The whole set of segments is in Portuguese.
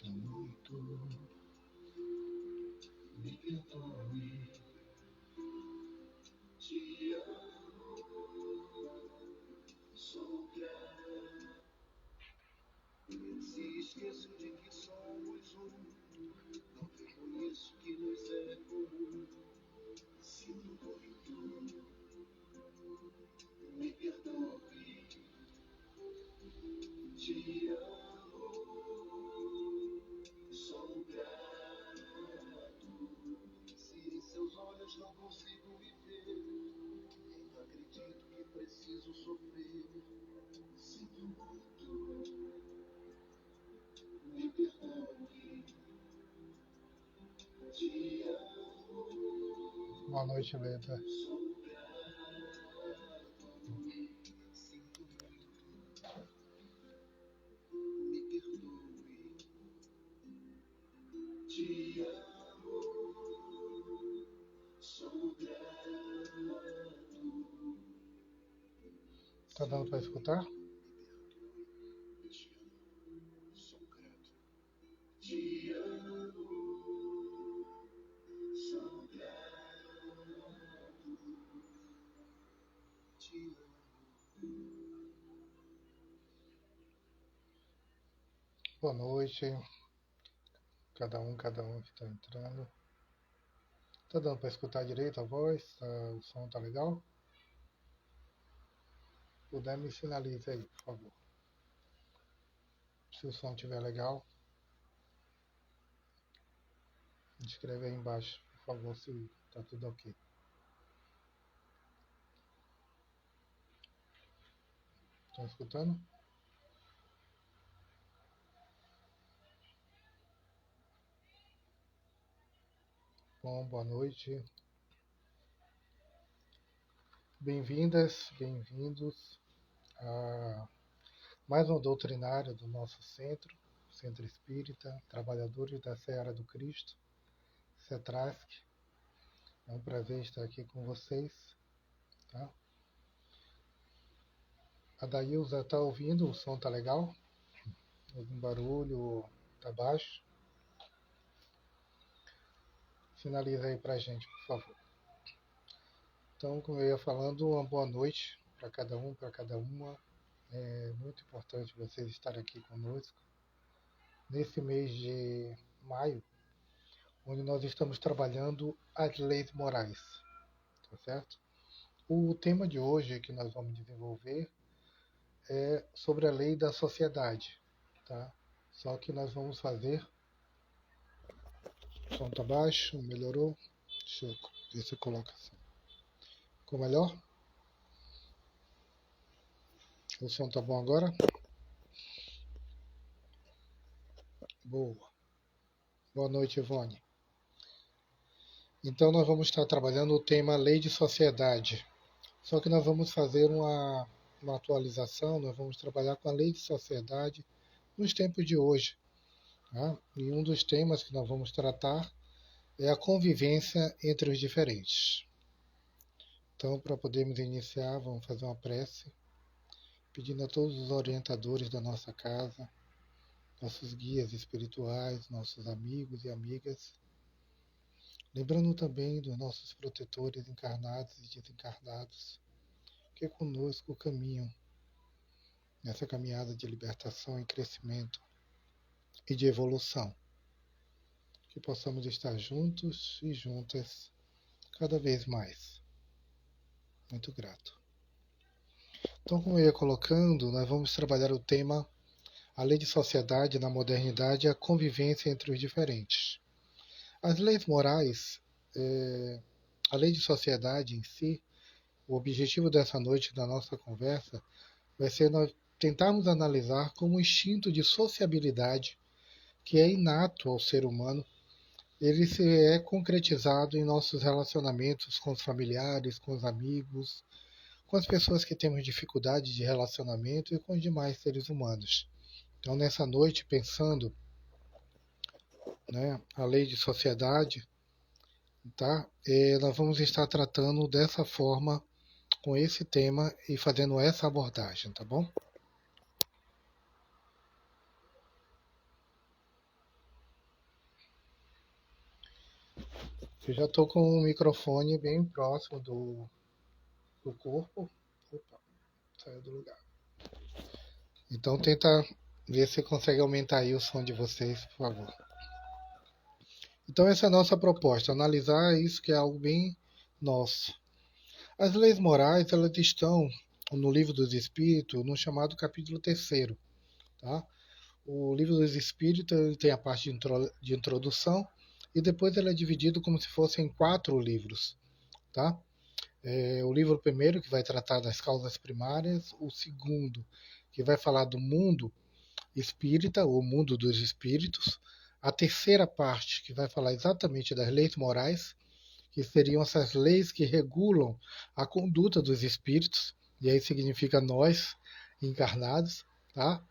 muito, me perdoe, te amo, sou grato. Se esqueço de que somos um, não reconheço que nos é comum. Sinto muito, me perdoe, te amo, sou grato. Se em seus olhos não consigo me ver, ainda acredito que preciso sofrer. Sinto muito, me perdoe, te amo. Boa noite, Leda. Sou grato. Sinto muito, me perdoe, te amo, sou grato. Tá dando para escutar? Me perdoe, te amo, sou grato. Te amo, sou grato. Te amo. Boa noite, cada um que está entrando. Tá dando para escutar direito a voz? O som tá legal? Puder me sinalize aí, por favor. Se o som estiver legal, escreve aí embaixo, por favor, se tá tudo ok. Estão escutando? Bom, boa noite. Bem-vindas, bem-vindos a mais um doutrinário do nosso centro, Centro Espírita, Trabalhadores da Seara do Cristo, CETRASC. É um prazer estar aqui com vocês. Tá? A Daílza está ouvindo? O som tá legal? Algum barulho? Tá baixo? Finaliza aí pra gente, por favor. Então, como eu ia falando, uma boa noite para cada um, para cada uma. É muito importante vocês estarem aqui conosco nesse mês de maio, onde nós estamos trabalhando as leis morais, tá certo? O tema de hoje que nós vamos desenvolver é sobre a lei da sociedade, tá? Só que nós vamos fazer... O som tá baixo, melhorou? Deixa eu ver se eu coloco assim. Ficou melhor? O som tá bom agora? Boa. Boa noite, Ivone. Então nós vamos estar trabalhando o tema lei de sociedade. Só que nós vamos fazer uma atualização, nós vamos trabalhar com a lei de sociedade nos tempos de hoje. Tá? E um dos temas que nós vamos tratar é a convivência entre os diferentes. Então, para podermos iniciar, vamos fazer uma prece, pedindo a todos os orientadores da nossa casa, nossos guias espirituais, nossos amigos e amigas, lembrando também dos nossos protetores encarnados e desencarnados, que conosco caminham nessa caminhada de libertação e crescimento e de evolução. Que possamos estar juntos e juntas cada vez mais. Muito grato. Então, como eu ia colocando, nós vamos trabalhar o tema a lei de sociedade na modernidade e a convivência entre os diferentes. As leis morais, a lei de sociedade em si, o objetivo dessa noite da nossa conversa vai ser nós tentarmos analisar como o instinto de sociabilidade, que é inato ao ser humano, ele se é concretizado em nossos relacionamentos com os familiares, com os amigos, com as pessoas que temos dificuldade de relacionamento e com os demais seres humanos. Então, nessa noite, pensando, né, a lei de sociedade, tá? Nós vamos estar tratando dessa forma, com esse tema e fazendo essa abordagem, tá bom? Eu já estou com o microfone bem próximo do corpo. Opa, saiu do lugar. Então tenta ver se consegue aumentar aí o som de vocês, por favor. Então essa é a nossa proposta, analisar isso que é algo bem nosso. As leis morais, elas estão no Livro dos Espíritos, no chamado capítulo 3º, tá? O Livro dos Espíritos ele tem a parte de introdução e depois ele é dividido como se fossem 4 livros, tá? O livro primeiro, que vai tratar das causas primárias, o segundo, que vai falar do mundo espírita, o mundo dos espíritos, a terceira parte, que vai falar exatamente das leis morais, que seriam essas leis que regulam a conduta dos espíritos, e aí significa nós encarnados, tá?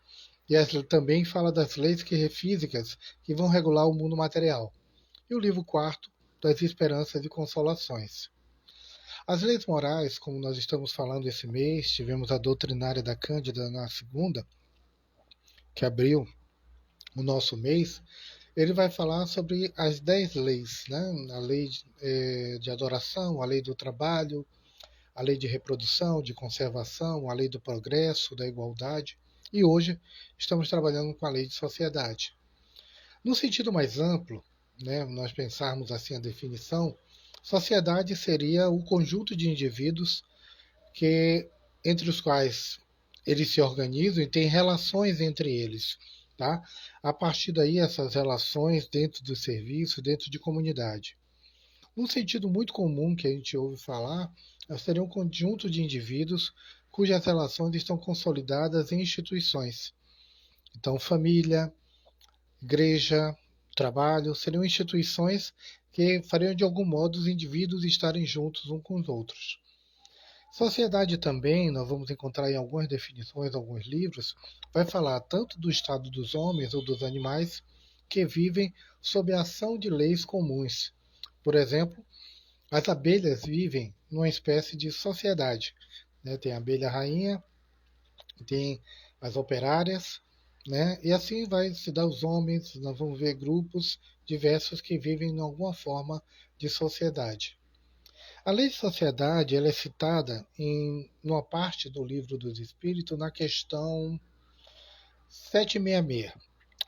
E também fala das leis físicas que vão regular o mundo material. E o livro quarto, das esperanças e consolações. As leis morais, como nós estamos falando esse mês, tivemos a doutrinária da Cândida na segunda, que abriu o nosso mês, ele vai falar sobre as 10 leis, né? A lei de adoração, a lei do trabalho, a lei de reprodução, de conservação, a lei do progresso, da igualdade. E hoje estamos trabalhando com a lei de sociedade. No sentido mais amplo, né, nós pensarmos assim a definição, sociedade seria o conjunto de indivíduos que entre os quais eles se organizam e têm relações entre eles, tá? A partir daí essas relações dentro do serviço, dentro de comunidade. Num sentido muito comum que a gente ouve falar, seria um conjunto de indivíduos cujas relações estão consolidadas em instituições. Então, família, igreja, trabalho, seriam instituições que fariam de algum modo os indivíduos estarem juntos uns com os outros. Sociedade também, nós vamos encontrar em algumas definições, alguns livros, vai falar tanto do estado dos homens ou dos animais que vivem sob a ação de leis comuns. Por exemplo, as abelhas vivem numa espécie de sociedade, né? Tem a abelha rainha, tem as operárias, né? E assim vai se dar os homens, nós vamos ver grupos diversos que vivem em alguma forma de sociedade. A lei de sociedade ela é citada em uma parte do livro dos Espíritos na questão 766.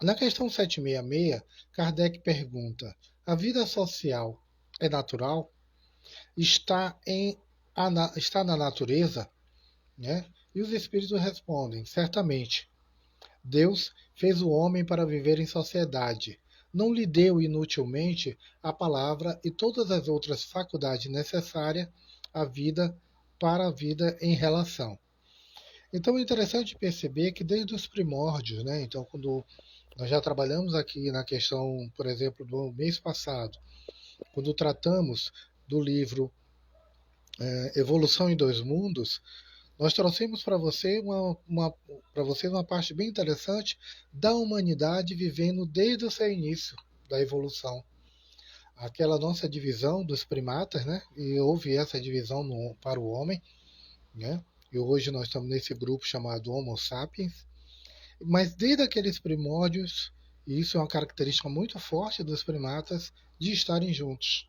Na questão 766, Kardec pergunta: a vida social é natural? Está, está na natureza? Né? E os Espíritos respondem: certamente. Deus fez o homem para viver em sociedade. Não lhe deu inutilmente a palavra e todas as outras faculdades necessárias à vida para a vida em relação. Então é interessante perceber que desde os primórdios, né? Então quando nós já trabalhamos aqui na questão, por exemplo, do mês passado, quando tratamos do livro Evolução em Dois Mundos, nós trouxemos para vocês uma parte bem interessante da humanidade vivendo desde o seu início da evolução. Aquela nossa divisão dos primatas, né? E houve essa divisão para o homem, né? E hoje nós estamos nesse grupo chamado Homo sapiens. Mas desde aqueles primórdios, e isso é uma característica muito forte dos primatas, de estarem juntos.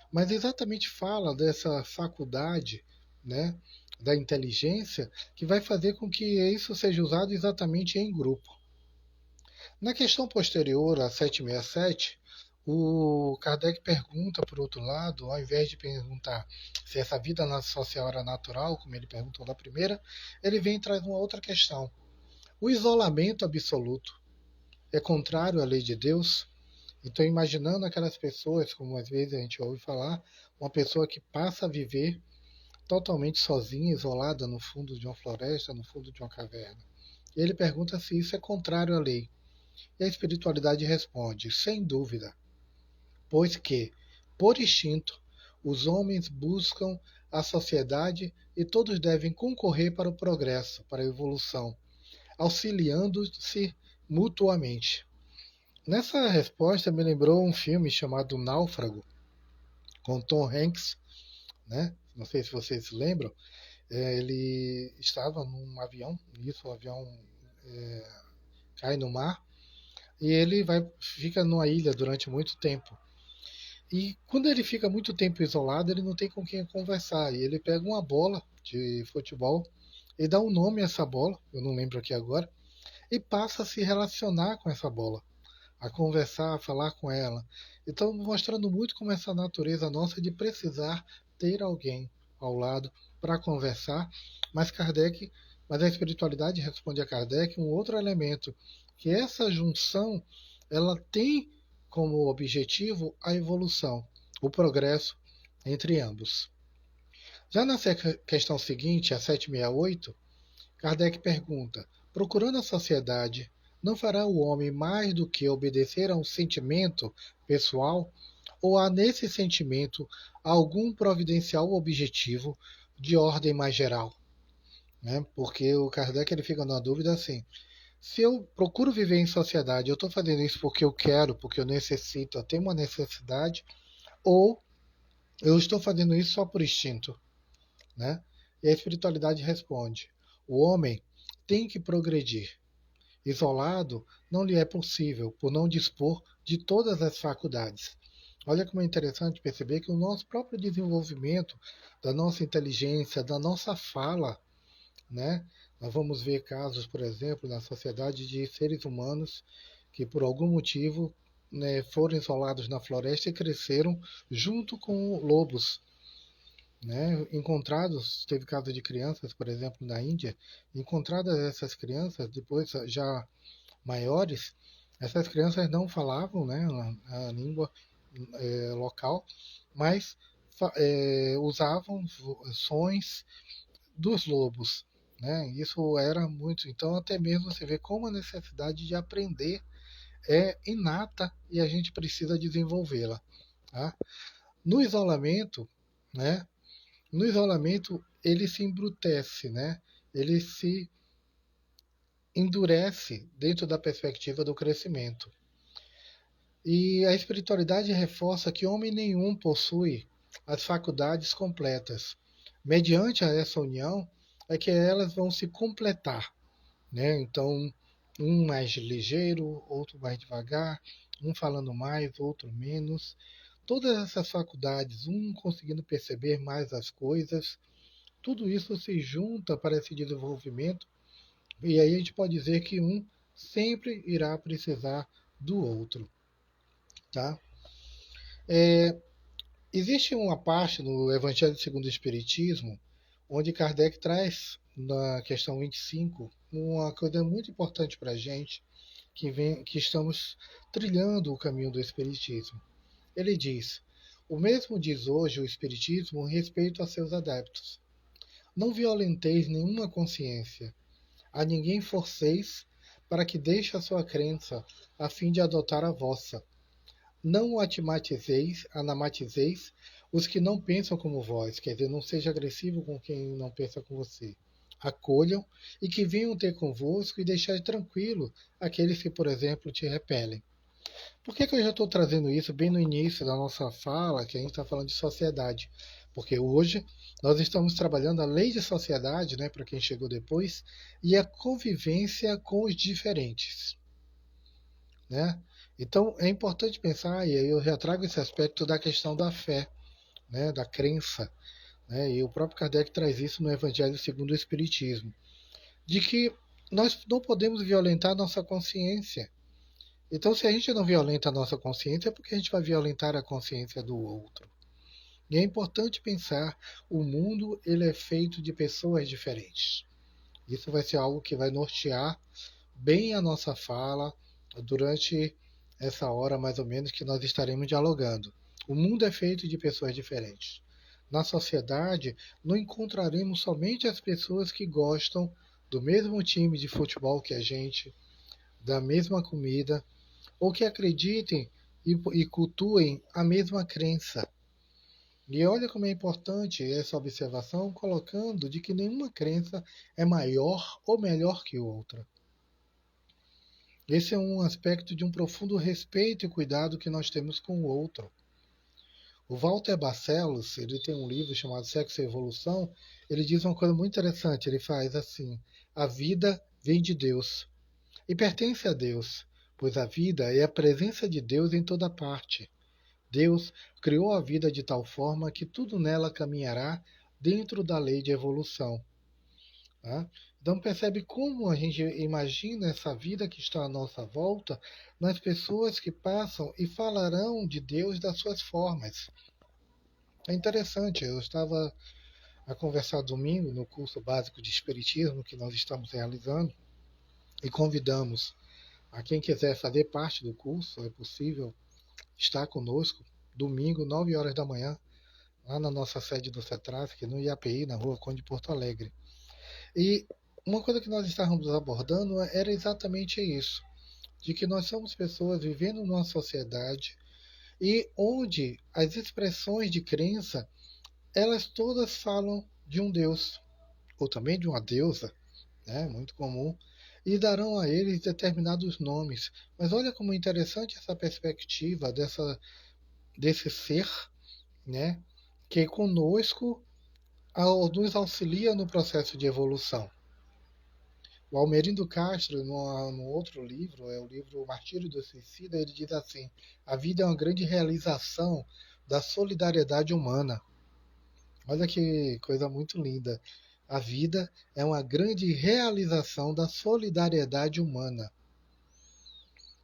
Mas exatamente fala dessa faculdade, né, da inteligência, que vai fazer com que isso seja usado exatamente em grupo. Na questão posterior, a 767, o Kardec pergunta, por outro lado, ao invés de perguntar se essa vida social era natural, como ele perguntou na primeira, ele vem e traz uma outra questão. O isolamento absoluto é contrário à lei de Deus? Então, imaginando aquelas pessoas, como às vezes a gente ouve falar, uma pessoa que passa a viver totalmente sozinha, isolada no fundo de uma floresta, no fundo de uma caverna. E ele pergunta se isso é contrário à lei. E a espiritualidade responde: sem dúvida, pois que, por instinto, os homens buscam a sociedade e todos devem concorrer para o progresso, para a evolução, auxiliando-se mutuamente. Nessa resposta me lembrou um filme chamado Náufrago, com Tom Hanks, né? Não sei se vocês se lembram. Ele estava num avião, isso, o avião cai no mar, e ele fica numa ilha durante muito tempo. E quando ele fica muito tempo isolado, ele não tem com quem conversar. E ele pega uma bola de futebol e dá um nome a essa bola, eu não lembro aqui agora, e passa a se relacionar com essa bola, a conversar, a falar com ela. Então, mostrando muito como essa natureza nossa de precisar ter alguém ao lado para conversar. Mas Kardec, mas a espiritualidade responde a Kardec um outro elemento, que essa junção ela tem como objetivo a evolução, o progresso entre ambos. Já na questão seguinte, a 768, Kardec pergunta: procurando a sociedade, não fará o homem mais do que obedecer a um sentimento pessoal? Ou há nesse sentimento algum providencial objetivo de ordem mais geral? Né? Porque o Kardec ele fica na dúvida assim: se eu procuro viver em sociedade, eu estou fazendo isso porque eu quero, porque eu necessito, eu tenho uma necessidade, ou eu estou fazendo isso só por instinto? Né? E a espiritualidade responde: o homem tem que progredir. Isolado, não lhe é possível, por não dispor de todas as faculdades. Olha como é interessante perceber que o nosso próprio desenvolvimento, da nossa inteligência, da nossa fala, né? Nós vamos ver casos, por exemplo, na sociedade de seres humanos que, por algum motivo, né, foram isolados na floresta e cresceram junto com lobos, né, encontrados, teve caso de crianças, por exemplo, na Índia, encontradas essas crianças, depois já maiores, essas crianças não falavam, né, a língua local, mas usavam sons dos lobos. Né? Isso era muito. Então, até mesmo você vê como a necessidade de aprender é inata e a gente precisa desenvolvê-la. Tá? No isolamento, né, no isolamento, ele se embrutece, né? Ele se endurece dentro da perspectiva do crescimento. E a espiritualidade reforça que homem nenhum possui as faculdades completas. Mediante a essa união é que elas vão se completar, né? Então, um mais ligeiro, outro mais devagar, um falando mais, outro menos. Todas essas faculdades, um conseguindo perceber mais as coisas, tudo isso se junta para esse desenvolvimento, e aí a gente pode dizer que um sempre irá precisar do outro. Tá? Existe uma parte no Evangelho segundo o Espiritismo onde Kardec traz, na questão 25, uma coisa muito importante para a gente que estamos trilhando o caminho do Espiritismo. Ele diz: o mesmo diz hoje o Espiritismo respeito a seus adeptos. Não violenteis nenhuma consciência, a ninguém forceis para que deixe a sua crença, a fim de adotar a vossa. Não anamatizeis os que não pensam como vós, quer dizer, não seja agressivo com quem não pensa com você. Acolham e que venham ter convosco e deixar tranquilo aqueles que, por exemplo, te repelem. Por que eu já estou trazendo isso bem no início da nossa fala, que a gente está falando de sociedade? Porque hoje nós estamos trabalhando a lei de sociedade, né, para quem chegou depois, e a convivência com os diferentes. Né? Então é importante pensar, e aí eu já trago esse aspecto da questão da fé, né, da crença. Né, e o próprio Kardec traz isso no Evangelho segundo o Espiritismo, de que nós não podemos violentar a nossa consciência. Então, se a gente não violenta a nossa consciência, é porque a gente vai violentar a consciência do outro. E é importante pensar, o mundo ele é feito de pessoas diferentes. Isso vai ser algo que vai nortear bem a nossa fala durante essa hora mais ou menos que nós estaremos dialogando. O mundo é feito de pessoas diferentes. Na sociedade, não encontraremos somente as pessoas que gostam do mesmo time de futebol que a gente, da mesma comida, ou que acreditem e cultuem a mesma crença. E olha como é importante essa observação, colocando de que nenhuma crença é maior ou melhor que outra. Esse é um aspecto de um profundo respeito e cuidado que nós temos com o outro. O Walter Barcelos, ele tem um livro chamado Sexo e Evolução, ele diz uma coisa muito interessante, ele faz assim: a vida vem de Deus e pertence a Deus, pois a vida é a presença de Deus em toda parte. Deus criou a vida de tal forma que tudo nela caminhará dentro da lei de evolução. Tá? Então percebe como a gente imagina essa vida que está à nossa volta nas pessoas que passam e falarão de Deus das suas formas. É interessante, eu estava a conversar domingo no curso básico de Espiritismo que nós estamos realizando e convidamos a quem quiser fazer parte do curso, é possível estar conosco domingo, 9 horas da manhã, lá na nossa sede do CETRAS, no IAPI, na rua Conde Porto Alegre. E uma coisa que nós estávamos abordando era exatamente isso, de que nós somos pessoas vivendo numa sociedade e onde as expressões de crença, elas todas falam de um Deus, ou também de uma deusa, né, muito comum, e darão a eles determinados nomes. Mas olha como é interessante essa perspectiva desse ser, né, que conosco nos auxilia no processo de evolução. O Almerindo Castro, no outro livro, é o livro O Martírio do Suicida, ele diz assim: a vida é uma grande realização da solidariedade humana. Olha que coisa muito linda. A vida é uma grande realização da solidariedade humana.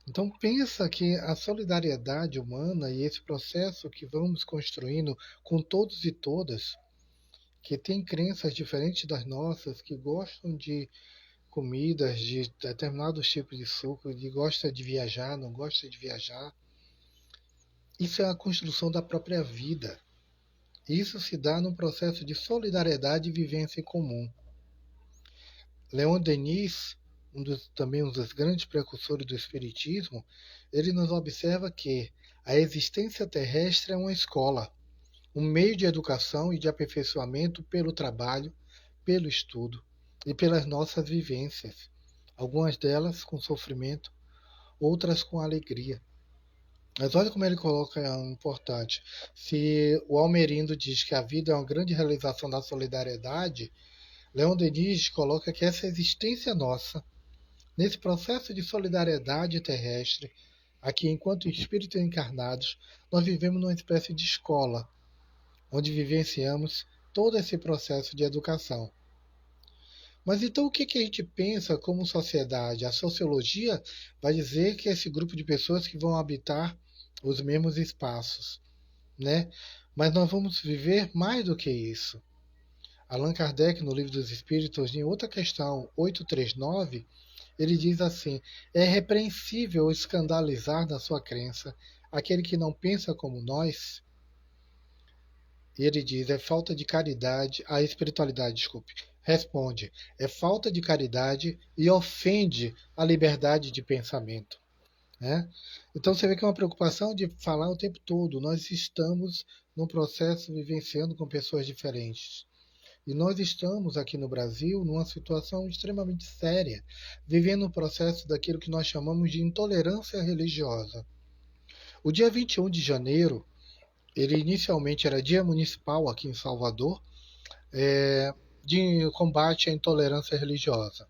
Então pensa que a solidariedade humana e esse processo que vamos construindo com todos e todas, que têm crenças diferentes das nossas, que gostam de comidas, de determinados tipos de suco, de gosta de viajar, não gosta de viajar. Isso é a construção da própria vida. Isso se dá num processo de solidariedade e vivência em comum. Leon Denis, também um dos grandes precursores do Espiritismo, ele nos observa que a existência terrestre é uma escola, um meio de educação e de aperfeiçoamento pelo trabalho, pelo estudo e pelas nossas vivências, algumas delas com sofrimento, outras com alegria. Mas olha como ele coloca importante. Se o Almerindo diz que a vida é uma grande realização da solidariedade, Leon Denis coloca que essa existência nossa, nesse processo de solidariedade terrestre, aqui enquanto espíritos encarnados, nós vivemos numa espécie de escola, onde vivenciamos todo esse processo de educação. Mas então o que a gente pensa como sociedade? A sociologia vai dizer que é esse grupo de pessoas que vão habitar os mesmos espaços, né? Mas nós vamos viver mais do que isso. Allan Kardec, no Livro dos Espíritos, em outra questão 839, ele diz assim: é repreensível escandalizar na sua crença aquele que não pensa como nós. E ele diz: é falta de caridade, a espiritualidade, desculpe. Responde: é falta de caridade e ofende a liberdade de pensamento. Né? Então você vê que é uma preocupação de falar o tempo todo. Nós estamos num processo vivenciando com pessoas diferentes. E nós estamos aqui no Brasil numa situação extremamente séria, vivendo um processo daquilo que nós chamamos de intolerância religiosa. O dia 21 de janeiro, ele inicialmente era dia municipal aqui em Salvador, de combate à intolerância religiosa.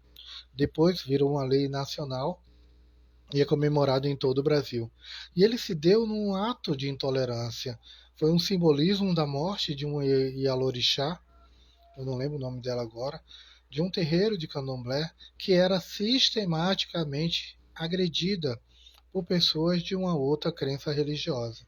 Depois virou uma lei nacional e é comemorado em todo o Brasil. E ele se deu num ato de intolerância. Foi um simbolismo da morte de um Ialorixá, eu não lembro o nome dela agora, de um terreiro de candomblé que era sistematicamente agredida por pessoas de uma outra crença religiosa.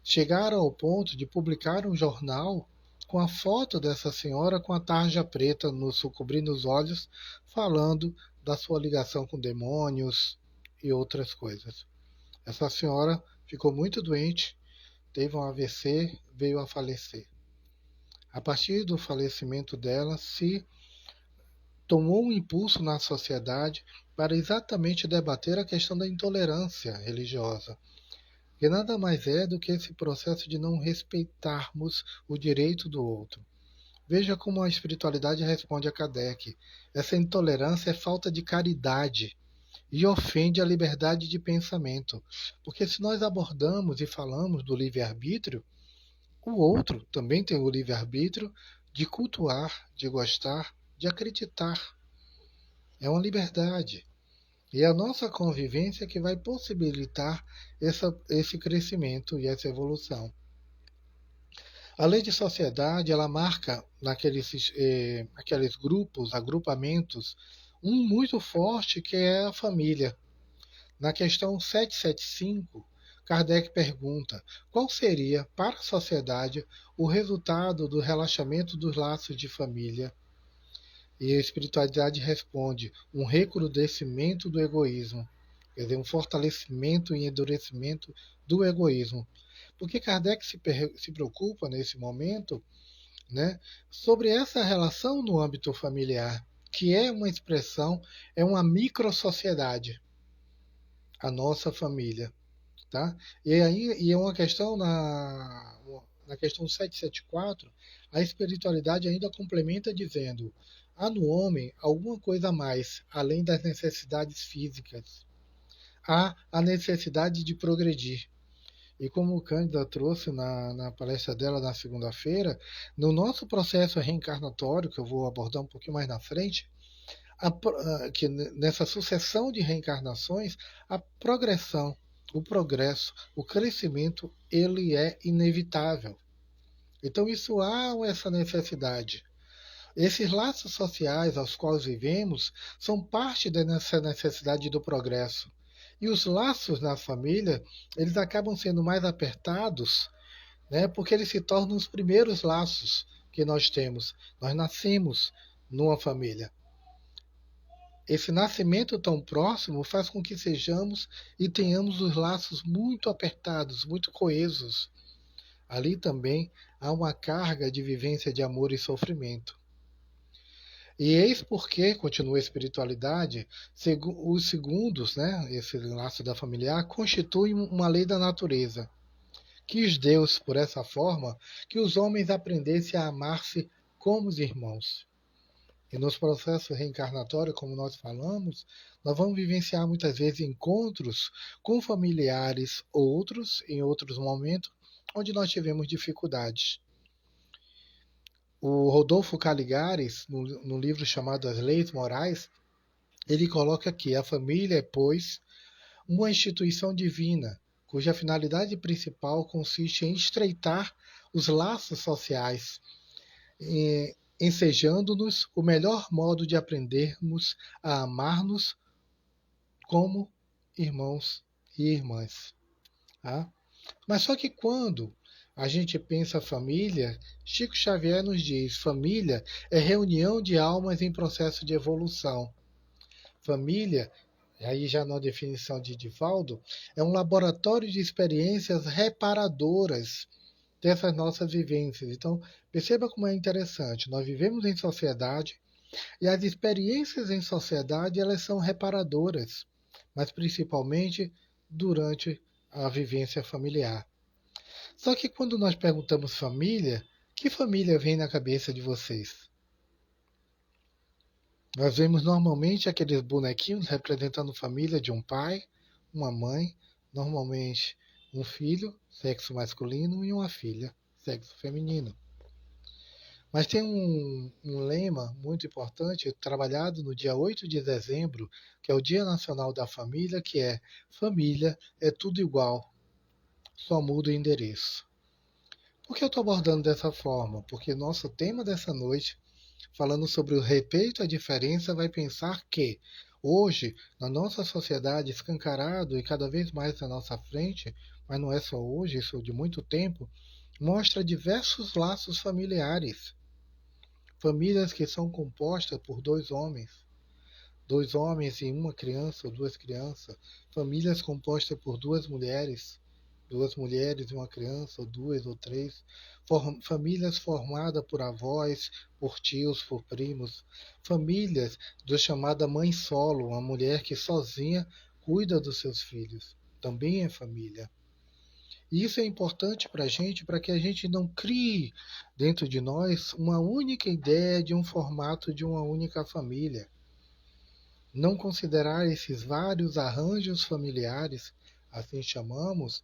Chegaram ao ponto de publicar um jornal com a foto dessa senhora com a tarja preta cobrindo os olhos, falando da sua ligação com demônios e outras coisas. Essa senhora ficou muito doente, teve um AVC, veio a falecer. A partir do falecimento dela, se tomou um impulso na sociedade para exatamente debater a questão da intolerância religiosa, que nada mais é do que esse processo de não respeitarmos o direito do outro. Veja como a espiritualidade responde a Kardec. Essa intolerância é falta de caridade e ofende a liberdade de pensamento. Porque se nós abordamos e falamos do livre-arbítrio, o outro também tem o livre-arbítrio de cultuar, de gostar, de acreditar. É uma liberdade. E é a nossa convivência que vai possibilitar esse crescimento e essa evolução. A lei de sociedade, ela marca aqueles grupos, agrupamentos, um muito forte que é a família. Na questão 775, Kardec pergunta qual seria, para a sociedade, o resultado do relaxamento dos laços de família. E a espiritualidade responde um recrudescimento do egoísmo, quer dizer, um fortalecimento e endurecimento do egoísmo. Porque Kardec se preocupa nesse momento, né, sobre essa relação no âmbito familiar, que é uma expressão, é uma microsociedade, a nossa família. Tá? E é uma questão na questão 774, a espiritualidade ainda complementa dizendo: há no homem alguma coisa a mais, além das necessidades físicas. Há a necessidade de progredir. E como o Cândida trouxe na palestra dela na segunda-feira, no nosso processo reencarnatório, que eu vou abordar um pouquinho mais na frente, que nessa sucessão de reencarnações, a progressão, o progresso, o crescimento, ele é inevitável. Então isso há essa necessidade. Esses laços sociais aos quais vivemos são parte dessa necessidade do progresso. E os laços na família, eles acabam sendo mais apertados, né, porque eles se tornam os primeiros laços que nós temos. Nós nascemos numa família. Esse nascimento tão próximo faz com que sejamos e tenhamos os laços muito apertados, muito coesos. Ali também há uma carga de vivência de amor e sofrimento. E eis porque, continua a espiritualidade, os segundos, né, esse laço da familiar, constituem uma lei da natureza. Quis Deus, por essa forma, que os homens aprendessem a amar-se como os irmãos. E nos processos reencarnatórios, como nós falamos, nós vamos vivenciar muitas vezes encontros com familiares, outros, em outros momentos, onde nós tivemos dificuldades. O Rodolfo Caligares, no livro chamado As Leis Morais, ele coloca que a família é, pois, uma instituição divina, cuja finalidade principal consiste em estreitar os laços sociais, ensejando-nos o melhor modo de aprendermos a amar-nos como irmãos e irmãs. Tá? Mas só que quando a gente pensa família, Chico Xavier nos diz: família é reunião de almas em processo de evolução. Família, aí já na definição de Divaldo, é um laboratório de experiências reparadoras dessas nossas vivências. Então, perceba como é interessante. Nós vivemos em sociedade e as experiências em sociedade elas são reparadoras, mas principalmente durante a vivência familiar. Só que quando nós perguntamos família, que família vem na cabeça de vocês? Nós vemos normalmente aqueles bonequinhos representando família de um pai, uma mãe, normalmente um filho, sexo masculino, e uma filha, sexo feminino. Mas tem um lema muito importante, trabalhado no dia 8 de dezembro, que é o Dia Nacional da Família, que é: família é tudo igual, só muda o endereço. Por que eu estou abordando dessa forma? Porque nosso tema dessa noite, falando sobre o respeito à diferença, vai pensar que hoje, na nossa sociedade, escancarado e cada vez mais na nossa frente, mas não é só hoje, isso de muito tempo, mostra diversos laços familiares. Famílias que são compostas por dois homens e uma criança ou duas crianças. Famílias compostas por duas mulheres e uma criança, ou duas ou três. Famílias formadas por avós, por tios, por primos. Famílias do chamada mãe solo, uma mulher que sozinha cuida dos seus filhos. Também é família. E isso é importante para a gente, para que a gente não crie dentro de nós uma única ideia de um formato de uma única família. Não considerar esses vários arranjos familiares, assim chamamos,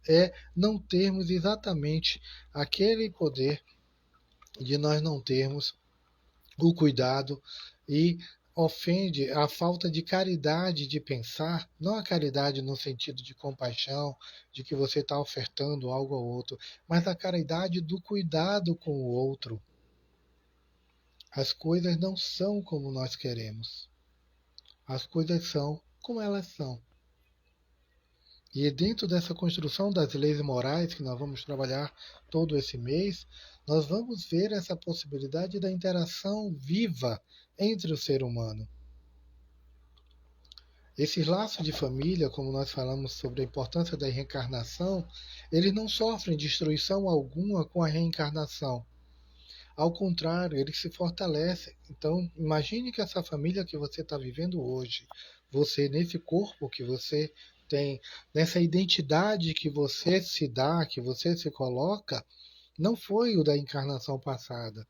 é não termos exatamente aquele poder de nós não termos o cuidado e ofende a falta de caridade de pensar, não a caridade no sentido de compaixão, de que você está ofertando algo ao outro, mas a caridade do cuidado com o outro. As coisas não são como nós queremos. As coisas são como elas são. E dentro dessa construção das leis morais que nós vamos trabalhar todo esse mês, nós vamos ver essa possibilidade da interação viva entre o ser humano. Esses laços de família, como nós falamos sobre a importância da reencarnação, eles não sofrem destruição alguma com a reencarnação. Ao contrário, eles se fortalecem. Então, imagine que essa família que você está vivendo hoje, você nesse corpo que você tem, nessa identidade que você se dá, que você se coloca, não foi o da encarnação passada.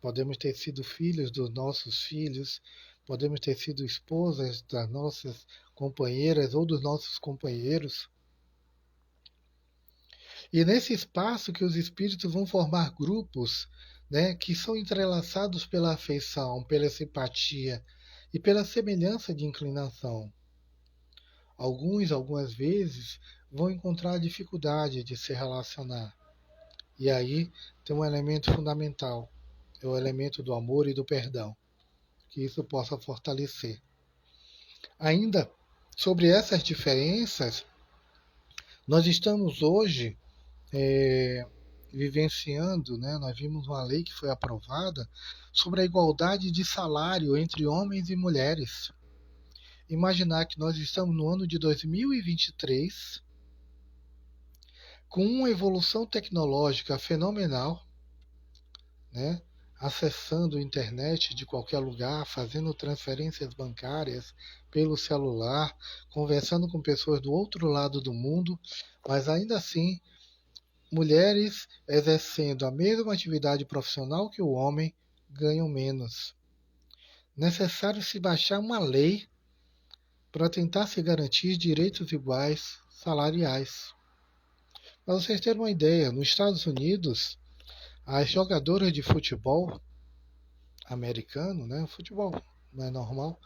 Podemos ter sido filhos dos nossos filhos, podemos ter sido esposas das nossas companheiras ou dos nossos companheiros. E nesse espaço que os espíritos vão formar grupos, né, que são entrelaçados pela afeição, pela simpatia e pela semelhança de inclinação. Algumas vezes, vão encontrar dificuldade de se relacionar. E aí tem um elemento fundamental, é o elemento do amor e do perdão, que isso possa fortalecer. Ainda sobre essas diferenças, nós estamos hoje vivenciando, né, nós vimos uma lei que foi aprovada sobre a igualdade de salário entre homens e mulheres. Imaginar que nós estamos no ano de 2023, com uma evolução tecnológica fenomenal, né, acessando a internet de qualquer lugar, fazendo transferências bancárias pelo celular, conversando com pessoas do outro lado do mundo, mas ainda assim mulheres exercendo a mesma atividade profissional que o homem ganham menos. Necessário se baixar uma lei para tentar se garantir direitos iguais salariais. Para vocês terem uma ideia, nos Estados Unidos, as jogadoras de futebol americano, né, futebol não é normal,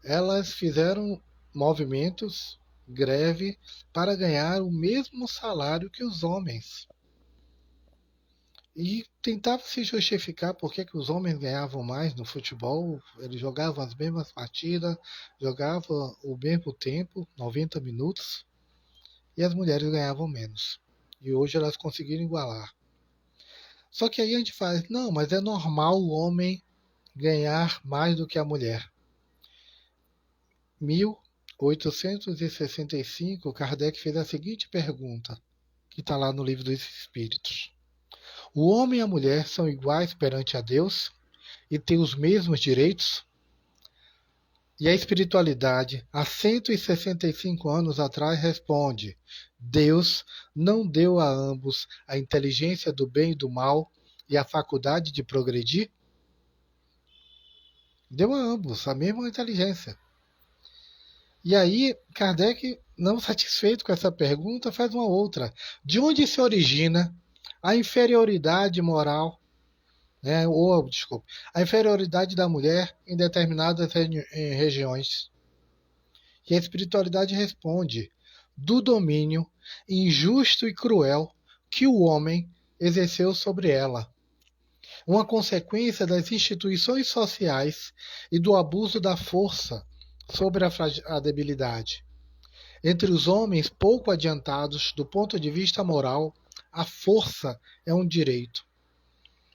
elas fizeram movimentos, greve, para ganhar o mesmo salário que os homens. E tentava se justificar por que os homens ganhavam mais no futebol. Eles jogavam as mesmas partidas, jogavam o mesmo tempo, 90 minutos, e as mulheres ganhavam menos. E hoje elas conseguiram igualar. Só que aí a gente faz, não, mas é normal o homem ganhar mais do que a mulher. 1865, Kardec fez a seguinte pergunta, que está lá no Livro dos Espíritos. O homem e a mulher são iguais perante a Deus e têm os mesmos direitos? E a espiritualidade, há 165 anos atrás, responde: Deus não deu a ambos a inteligência do bem e do mal e a faculdade de progredir? Deu a ambos a mesma inteligência. E aí, Kardec, não satisfeito com essa pergunta, faz uma outra. De onde se origina a inferioridade moral, né, ou, desculpe, a inferioridade da mulher em determinadas regiões? E a espiritualidade responde: do domínio injusto e cruel que o homem exerceu sobre ela. Uma consequência das instituições sociais e do abuso da força sobre a debilidade. Entre os homens pouco adiantados do ponto de vista moral, a força é um direito.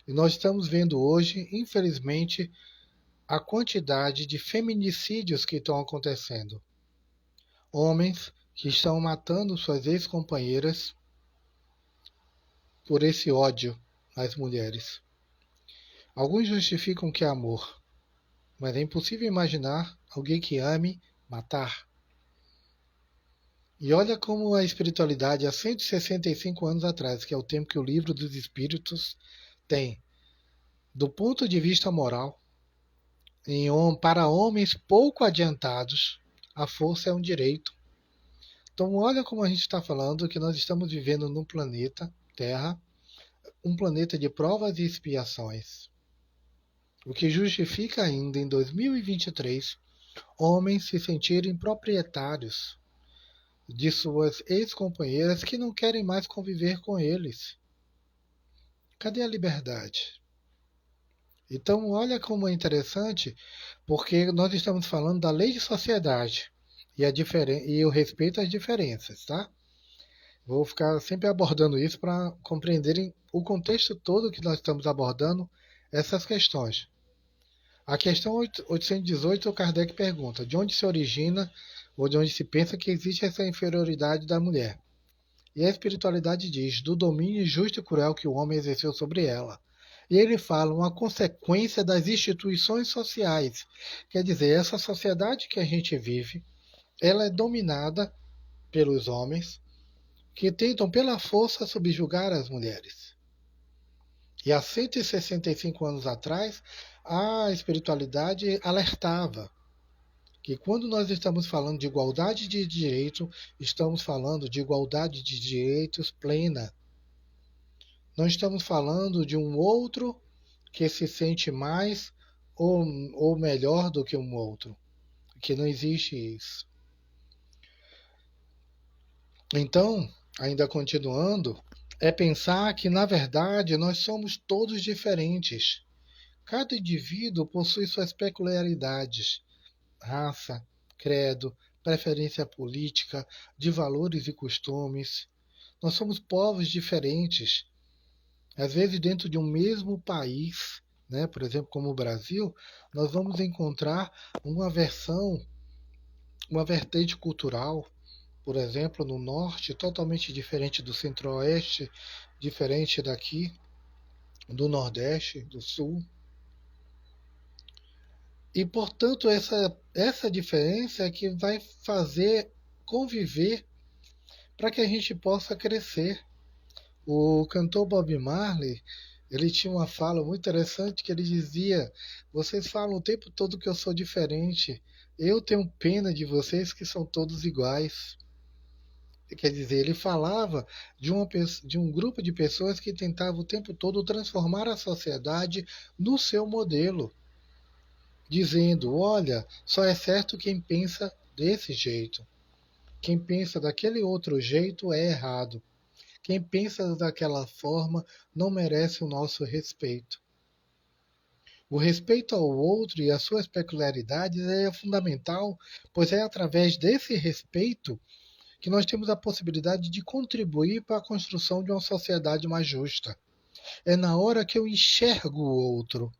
E nós estamos vendo hoje, infelizmente, a quantidade de feminicídios que estão acontecendo. Homens que estão matando suas ex-companheiras por esse ódio às mulheres. Alguns justificam que é amor, mas é impossível imaginar alguém que ame matar. E olha como a espiritualidade, há 165 anos atrás, que é o tempo que o Livro dos Espíritos tem, do ponto de vista moral, para homens pouco adiantados, a força é um direito. Então olha como a gente está falando que nós estamos vivendo num planeta, Terra, um planeta de provas e expiações. o que justifica ainda em 2023 homens se sentirem proprietários de suas ex-companheiras que não querem mais conviver com eles. Cadê a liberdade? Então, olha como é interessante, porque nós estamos falando da lei de sociedade e o respeito às diferenças, tá? Vou ficar sempre abordando isso para compreenderem o contexto todo que nós estamos abordando essas questões. A questão 818, o Kardec pergunta: de onde se origina ou de onde se pensa que existe essa inferioridade da mulher? E a espiritualidade diz: do domínio justo e cruel que o homem exerceu sobre ela. E ele fala uma consequência das instituições sociais. Quer dizer, essa sociedade que a gente vive, ela é dominada pelos homens que tentam pela força subjugar as mulheres. E há 165 anos atrás, a espiritualidade alertava que quando nós estamos falando de igualdade de direito, estamos falando de igualdade de direitos plena. Não estamos falando de um outro que se sente mais ou melhor do que um outro. Que não existe isso. Então, ainda continuando, é pensar que na verdade nós somos todos diferentes. Cada indivíduo possui suas peculiaridades, raça, credo, preferência política, de valores e costumes. Nós somos povos diferentes. Às vezes, dentro de um mesmo país, né, por exemplo, como o Brasil, nós vamos encontrar uma versão, uma vertente cultural, por exemplo, no norte, totalmente diferente do centro-oeste, diferente daqui, do nordeste, do sul. E, portanto, essa diferença é que vai fazer conviver para que a gente possa crescer. O cantor Bob Marley, ele tinha uma fala muito interessante que ele dizia: vocês falam o tempo todo que eu sou diferente, eu tenho pena de vocês que são todos iguais. Quer dizer, ele falava de um grupo de pessoas que tentava o tempo todo transformar a sociedade no seu modelo, dizendo: olha, só é certo quem pensa desse jeito. Quem pensa daquele outro jeito é errado. Quem pensa daquela forma não merece o nosso respeito. O respeito ao outro e às suas peculiaridades é fundamental, pois é através desse respeito que nós temos a possibilidade de contribuir para a construção de uma sociedade mais justa. É na hora que eu enxergo o outro.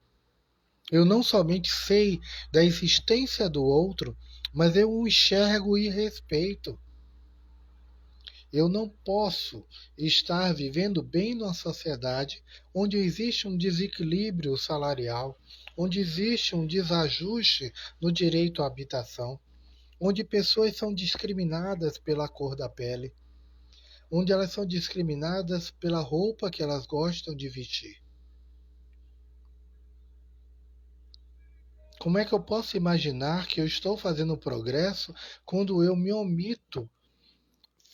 Eu não somente sei da existência do outro, mas eu o enxergo e respeito. Eu não posso estar vivendo bem numa sociedade onde existe um desequilíbrio salarial, onde existe um desajuste no direito à habitação, onde pessoas são discriminadas pela cor da pele, onde elas são discriminadas pela roupa que elas gostam de vestir. Como é que eu posso imaginar que eu estou fazendo progresso quando eu me omito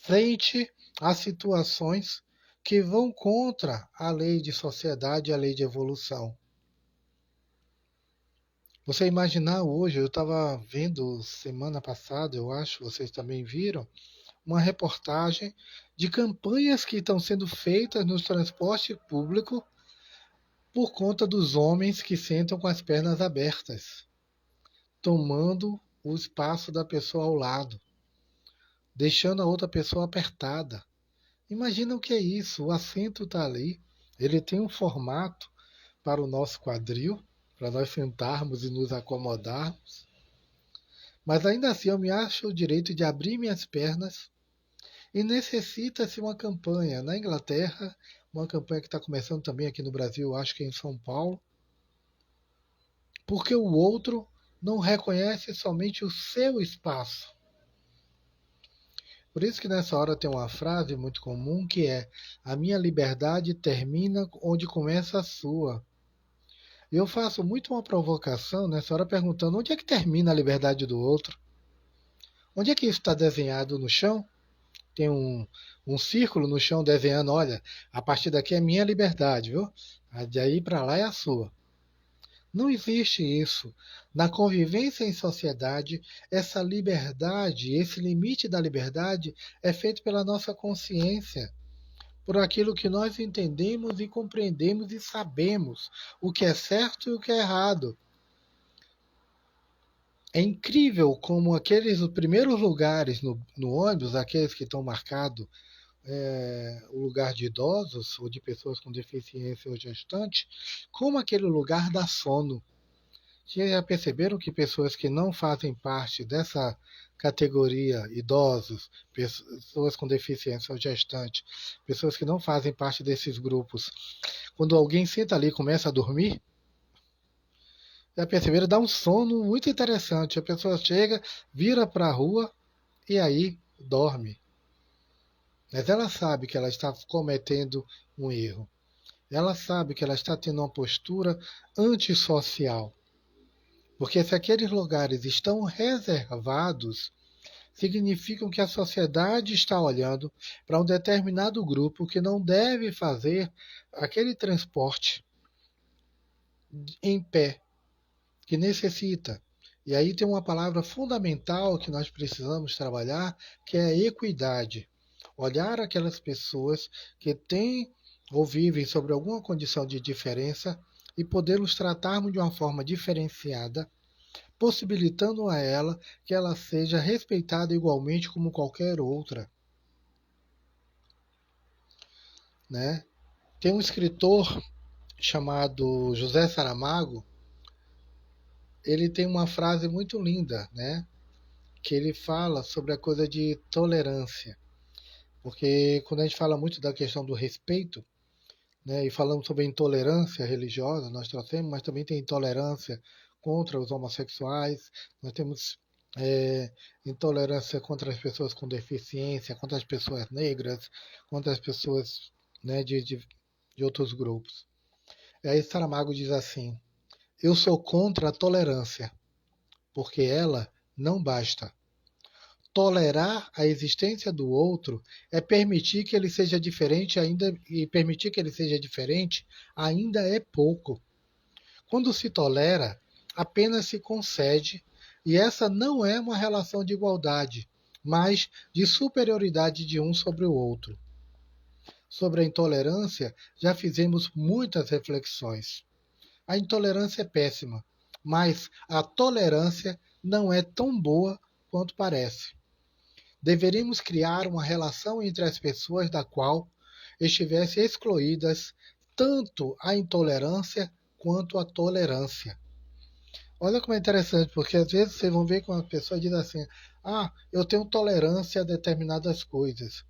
frente a situações que vão contra a lei de sociedade e a lei de evolução? Você imaginar hoje, eu estava vendo semana passada, eu acho, vocês também viram, uma reportagem de campanhas que estão sendo feitas no transporte público por conta dos homens que sentam com as pernas abertas, tomando o espaço da pessoa ao lado, deixando a outra pessoa apertada. Imagina o que é isso, o assento está ali, ele tem um formato para o nosso quadril, para nós sentarmos e nos acomodarmos, mas ainda assim eu me acho o direito de abrir minhas pernas. E necessita-se uma campanha na Inglaterra, uma campanha que está começando também aqui no Brasil, acho que em São Paulo, porque o outro não reconhece somente o seu espaço. Por isso que nessa hora tem uma frase muito comum que é: a minha liberdade termina onde começa a sua. E eu faço muito uma provocação nessa hora perguntando: onde é que termina a liberdade do outro? Onde é que isso está desenhado no chão? Tem um círculo no chão desenhando: olha, a partir daqui é minha liberdade, viu? A de aí para lá é a sua. Não existe isso. Na convivência em sociedade, essa liberdade, esse limite da liberdade é feito pela nossa consciência, por aquilo que nós entendemos e compreendemos e sabemos o que é certo e o que é errado. É incrível como aqueles os primeiros lugares no ônibus, aqueles que estão marcados, o lugar de idosos ou de pessoas com deficiência ou gestante, como aquele lugar dá sono. Vocês já perceberam que pessoas que não fazem parte dessa categoria, idosos, pessoas com deficiência ou gestante, pessoas que não fazem parte desses grupos, quando alguém senta ali e começa a dormir, já perceberam, dá um sono muito interessante. A pessoa chega, vira para a rua e aí dorme. Mas ela sabe que ela está cometendo um erro. Ela sabe que ela está tendo uma postura antissocial. Porque se aqueles lugares estão reservados, significam que a sociedade está olhando para um determinado grupo que não deve fazer aquele transporte em pé, que necessita. E aí tem uma palavra fundamental que nós precisamos trabalhar, que é a equidade. Olhar aquelas pessoas que têm ou vivem sobre alguma condição de diferença e podermos tratarmos de uma forma diferenciada, possibilitando a ela que ela seja respeitada igualmente como qualquer outra, né? Tem um escritor chamado José Saramago, ele tem uma frase muito linda, né? Que ele fala sobre a coisa de tolerância. Porque quando a gente fala muito da questão do respeito, né, e falamos sobre a intolerância religiosa, nós trouxemos, mas também tem intolerância contra os homossexuais, nós temos intolerância contra as pessoas com deficiência, contra as pessoas negras, contra as pessoas, né, de outros grupos. E aí Saramago diz assim: eu sou contra a tolerância, porque ela não basta. Tolerar a existência do outro é permitir que ele seja diferente ainda e permitir que ele seja diferente ainda é pouco. Quando se tolera, apenas se concede, e essa não é uma relação de igualdade, mas de superioridade de um sobre o outro. Sobre a intolerância, já fizemos muitas reflexões. A intolerância é péssima, mas a tolerância não é tão boa quanto parece. Deveríamos criar uma relação entre as pessoas da qual estivessem excluídas tanto a intolerância quanto a tolerância. Olha como é interessante, porque às vezes vocês vão ver que uma pessoa diz assim: ah, eu tenho tolerância a determinadas coisas.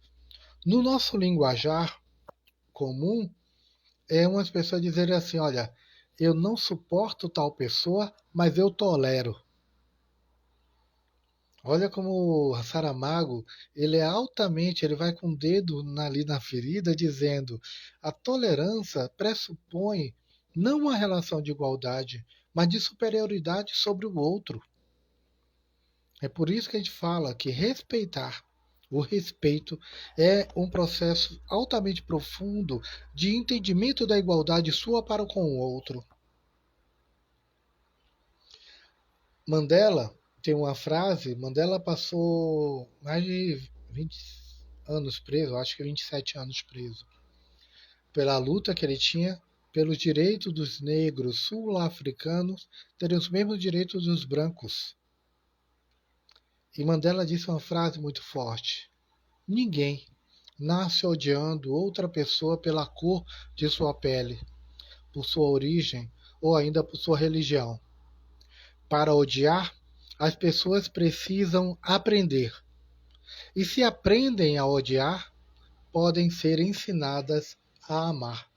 No nosso linguajar comum, é umas pessoas dizerem assim: olha, eu não suporto tal pessoa, mas eu tolero. Olha como o Saramago, ele é altamente, ele vai com o dedo ali na ferida, dizendo: a tolerância pressupõe não uma relação de igualdade, mas de superioridade sobre o outro. É por isso que a gente fala que respeitar, o respeito é um processo altamente profundo de entendimento da igualdade sua para com o outro. Mandela tem uma frase, Mandela passou mais de 20 anos preso, acho que 27 anos preso, pela luta que ele tinha pelos direitos dos negros sul-africanos terem os mesmos direitos dos brancos. E Mandela disse uma frase muito forte: ninguém nasce odiando outra pessoa pela cor de sua pele, por sua origem ou ainda por sua religião. Para odiar, as pessoas precisam aprender. E se aprendem a odiar, podem ser ensinadas a amar.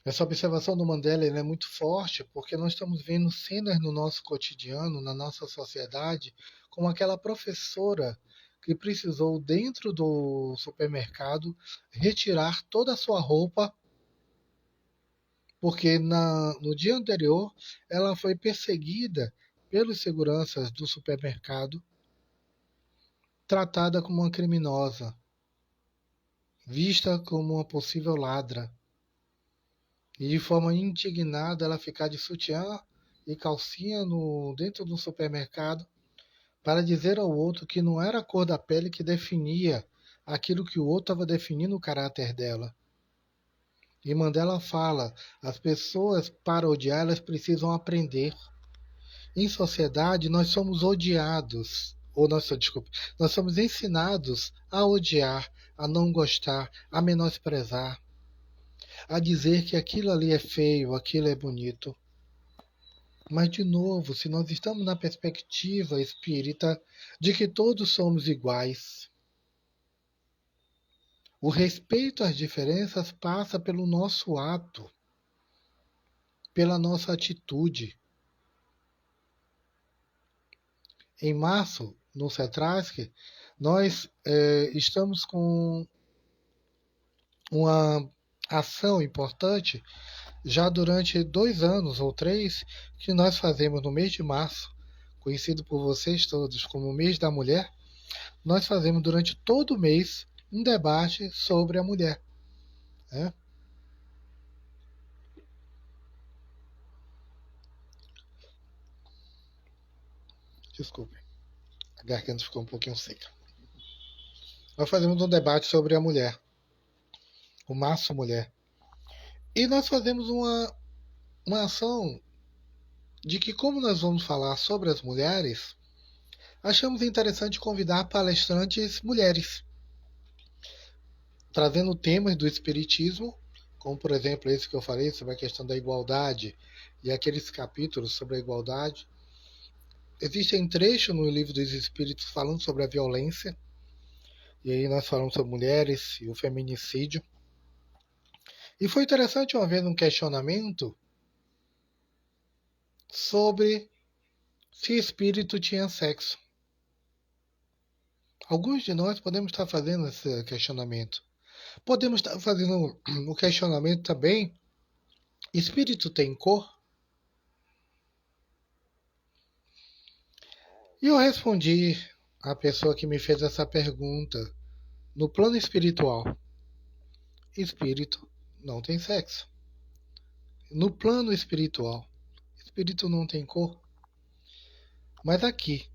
Essa observação do Mandela é muito forte porque nós estamos vendo cenas no nosso cotidiano, na nossa sociedade, como aquela professora que precisou, dentro do supermercado, retirar toda a sua roupa porque no dia anterior ela foi perseguida pelos seguranças do supermercado, tratada como uma criminosa, vista como uma possível ladra. e de forma indignada ela ficar de sutiã e calcinha dentro do supermercado para dizer ao outro que não era a cor da pele que definia aquilo que o outro estava definindo o caráter dela. E Mandela fala, as pessoas para odiar elas precisam aprender. Em sociedade nós somos odiados, desculpe, nós somos ensinados a odiar, a não gostar, a menosprezar, a dizer que aquilo ali é feio, aquilo é bonito. Mas, de novo, se nós estamos na perspectiva espírita de que todos somos iguais, o respeito às diferenças passa pelo nosso ato, pela nossa atitude. Em março, no CETRASC, nós estamos com uma ação importante já durante 2 anos ou 3 que nós fazemos no mês de março, conhecido por vocês todos como o mês da mulher. Nós fazemos durante todo o mês um debate sobre a mulher. Né? Desculpe, a garganta ficou um pouquinho seca. Nós fazemos um debate sobre a mulher, o Março Mulher. E nós fazemos uma ação de que, como nós vamos falar sobre as mulheres, achamos interessante convidar palestrantes mulheres, trazendo temas do espiritismo, como por exemplo esse que eu falei sobre a questão da igualdade e aqueles capítulos sobre a igualdade. Existem trechos no Livro dos Espíritos falando sobre a violência, e aí nós falamos sobre mulheres e o feminicídio. E foi interessante uma vez um questionamento sobre se espírito tinha sexo. Alguns de nós podemos estar fazendo esse questionamento. Podemos estar fazendo o questionamento também: espírito tem cor? E eu respondi à pessoa que me fez essa pergunta: no plano espiritual, espírito não tem sexo. No plano espiritual, espírito não tem cor. Mas aqui,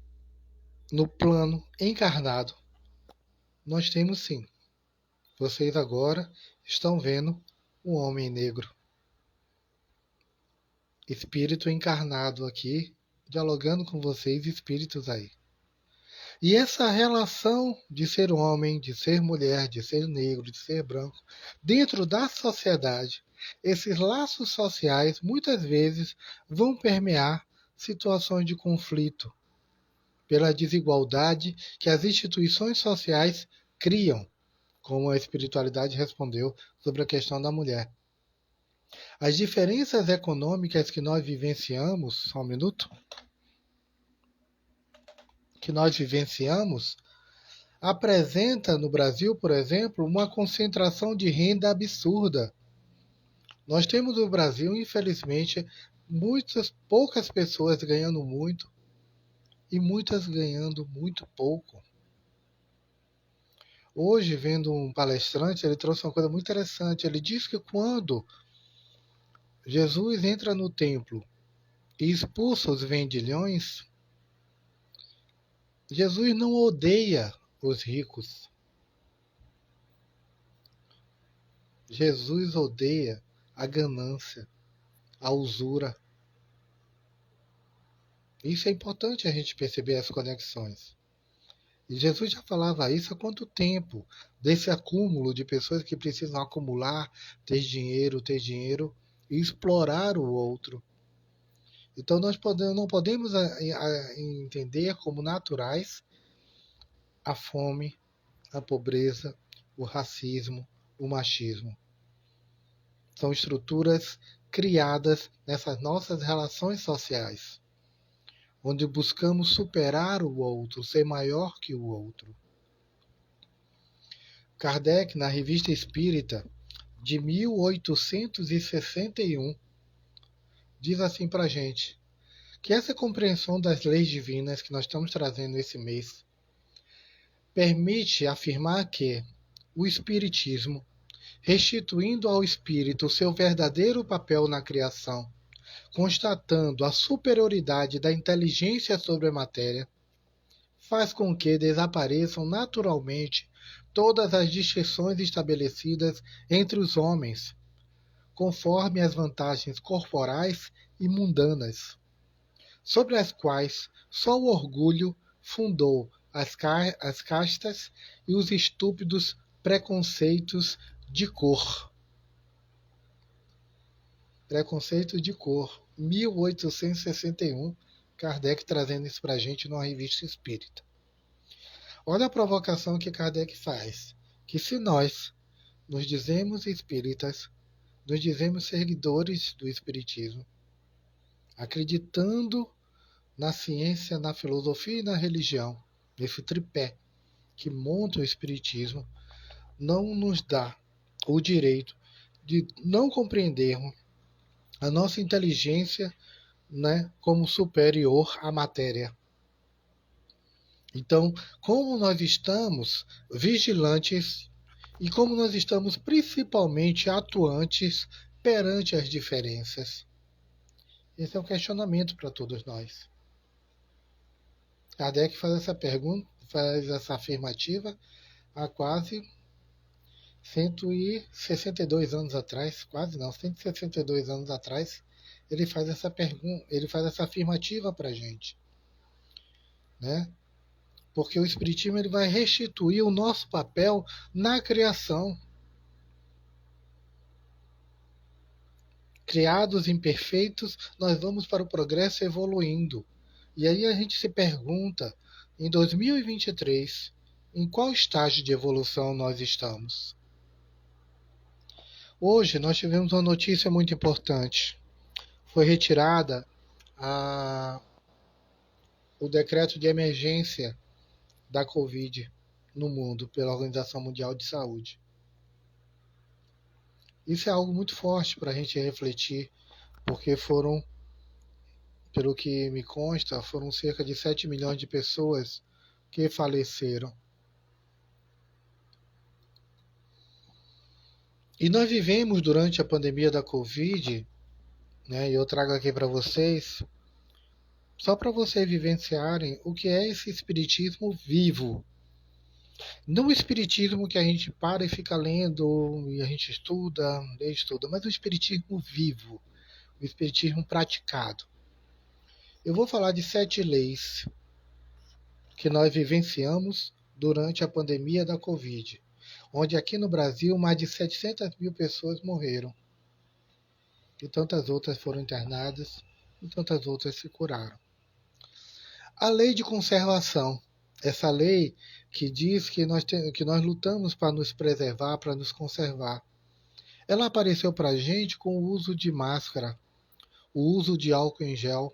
no plano encarnado, nós temos sim. Vocês agora estão vendo um homem negro. Espírito encarnado aqui, dialogando com vocês, espíritos aí. E essa relação de ser homem, de ser mulher, de ser negro, de ser branco, dentro da sociedade, esses laços sociais muitas vezes vão permear situações de conflito, pela desigualdade que as instituições sociais criam, como a espiritualidade respondeu sobre a questão da mulher. As diferenças econômicas que nós vivenciamos, só um minuto, que nós vivenciamos, apresenta no Brasil, por exemplo, uma concentração de renda absurda. Nós temos no Brasil, infelizmente, poucas pessoas ganhando muito e muitas ganhando muito pouco. Hoje, vendo um palestrante, ele trouxe uma coisa muito interessante. Ele diz que quando Jesus entra no templo e expulsa os vendilhões, Jesus não odeia os ricos. Jesus odeia a ganância, a usura. Isso é importante a gente perceber as conexões. E Jesus já falava isso há quanto tempo? Desse acúmulo de pessoas que precisam acumular, ter dinheiro e explorar o outro. Então nós não podemos entender como naturais a fome, a pobreza, o racismo, o machismo. São estruturas criadas nessas nossas relações sociais, onde buscamos superar o outro, ser maior que o outro. Kardec, na Revista Espírita, de 1861, diz assim para a gente, que essa compreensão das leis divinas que nós estamos trazendo esse mês permite afirmar que o Espiritismo restituindo ao espírito seu verdadeiro papel na criação, constatando a superioridade da inteligência sobre a matéria, faz com que desapareçam naturalmente todas as distinções estabelecidas entre os homens, conforme as vantagens corporais e mundanas, sobre as quais só o orgulho fundou as castas e os estúpidos preconceitos de cor. Preconceito de cor, 1861, Kardec trazendo isso para a gente numa revista espírita. Olha a provocação que Kardec faz, que se nós nos dizemos espíritas, nos dizemos seguidores do espiritismo, acreditando na ciência, na filosofia e na religião, nesse tripé que monta o espiritismo, não nos dá o direito de não compreendermos a nossa inteligência, né, como superior à matéria. Então, como nós estamos vigilantes e como nós estamos principalmente atuantes perante as diferenças? Esse é um questionamento para todos nós. Kardec faz essa pergunta, faz essa afirmativa há quase 162 anos atrás, quase não, 162 anos atrás, ele faz essa pergunta, ele faz essa afirmativa para a gente, né? Porque o espiritismo ele vai restituir o nosso papel na criação. Criados imperfeitos, nós vamos para o progresso evoluindo. E aí a gente se pergunta, em 2023, em qual estágio de evolução nós estamos? Hoje nós tivemos uma notícia muito importante. Foi retirada o decreto de emergência da Covid no mundo pela Organização Mundial de Saúde. Isso é algo muito forte para a gente refletir, porque foram, pelo que me consta, foram cerca de 7 milhões de pessoas que faleceram. E nós vivemos durante a pandemia da Covid, né, e eu trago aqui para vocês, só para vocês vivenciarem o que é esse espiritismo vivo. Não o espiritismo que a gente para e fica lendo, e a gente estuda, mas o espiritismo vivo, o espiritismo praticado. Eu vou falar de 7 leis que nós vivenciamos durante a pandemia da Covid, onde aqui no Brasil mais de 700 mil pessoas morreram. E tantas outras foram internadas, e tantas outras se curaram. A lei de conservação, essa lei que diz que nós lutamos para nos preservar, para nos conservar. Ela apareceu para a gente com o uso de máscara, o uso de álcool em gel,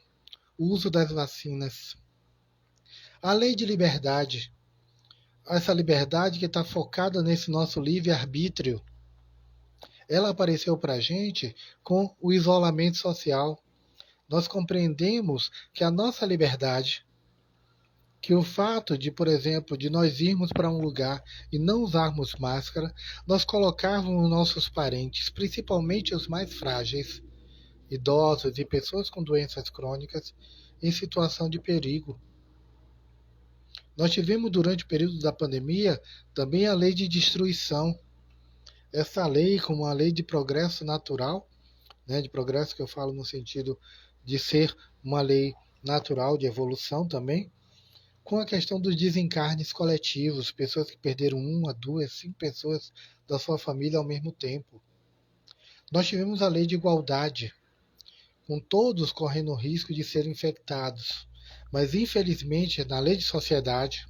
o uso das vacinas. A lei de liberdade, essa liberdade que está focada nesse nosso livre-arbítrio, ela apareceu para a gente com o isolamento social. Nós compreendemos que a nossa liberdade, que o fato de, por exemplo, de nós irmos para um lugar e não usarmos máscara, nós colocarmos nossos parentes, principalmente os mais frágeis, idosos e pessoas com doenças crônicas, em situação de perigo. Nós tivemos durante o período da pandemia também a lei de destruição. Essa lei, como a lei de progresso natural, né, de progresso que eu falo no sentido de ser uma lei natural de evolução também, com a questão dos desencarnes coletivos, pessoas que perderam 1, 2, 5 pessoas da sua família ao mesmo tempo. Nós tivemos a lei de igualdade, com todos correndo o risco de serem infectados. Mas, infelizmente, na lei de sociedade,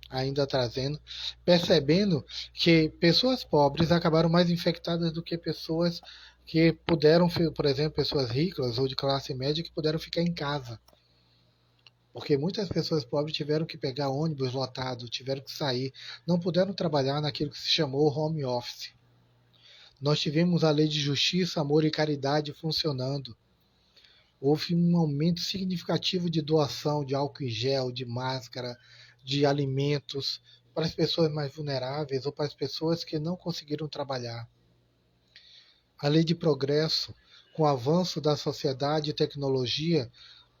ainda trazendo, percebendo que pessoas pobres acabaram mais infectadas do que pessoas que puderam, por exemplo, pessoas ricas ou de classe média que puderam ficar em casa. Porque muitas pessoas pobres tiveram que pegar ônibus lotado, tiveram que sair, não puderam trabalhar naquilo que se chamou home office. Nós tivemos a lei de justiça, amor e caridade funcionando. Houve um aumento significativo de doação de álcool em gel, de máscara, de alimentos para as pessoas mais vulneráveis ou para as pessoas que não conseguiram trabalhar. a lei de progresso, com o avanço da sociedade e tecnologia,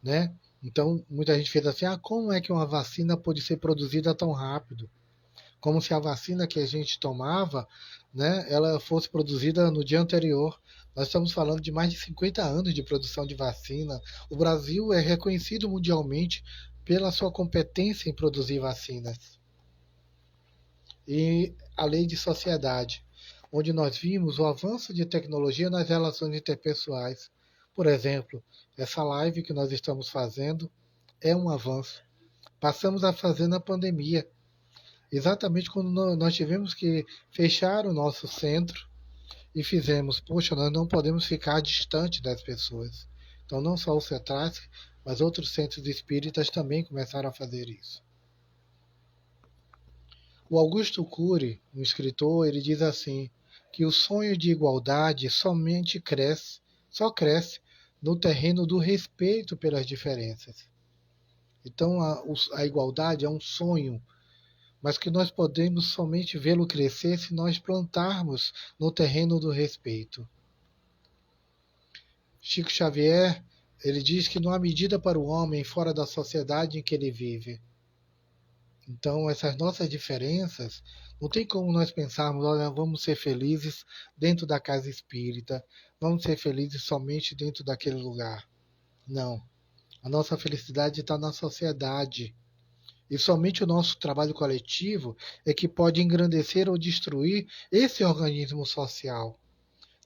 né? Então, muita gente fez assim, como é que uma vacina pode ser produzida tão rápido? Como se a vacina que a gente tomava, né, ela fosse produzida no dia anterior. Nós estamos falando de mais de 50 anos de produção de vacina. O Brasil é reconhecido mundialmente pela sua competência em produzir vacinas. E a lei de sociedade, onde nós vimos o avanço de tecnologia nas relações interpessoais. Por exemplo, essa live que nós estamos fazendo é um avanço. Passamos a fazer na pandemia, exatamente quando nós tivemos que fechar o nosso centro e fizemos, poxa, nós não podemos ficar distante das pessoas. Então, não só o CETRASC, mas outros centros espíritas também começaram a fazer isso. O Augusto Cury, um escritor, ele diz assim, que o sonho de igualdade somente cresce, só cresce no terreno do respeito pelas diferenças. Então, a igualdade é um sonho, mas que nós podemos somente vê-lo crescer se nós plantarmos no terreno do respeito. Chico Xavier, ele diz que não há medida para o homem fora da sociedade em que ele vive. Então, essas nossas diferenças, não tem como nós pensarmos, olha, vamos ser felizes dentro da casa espírita, vamos ser felizes somente dentro daquele lugar. Não. A nossa felicidade está na sociedade. E somente o nosso trabalho coletivo é que pode engrandecer ou destruir esse organismo social.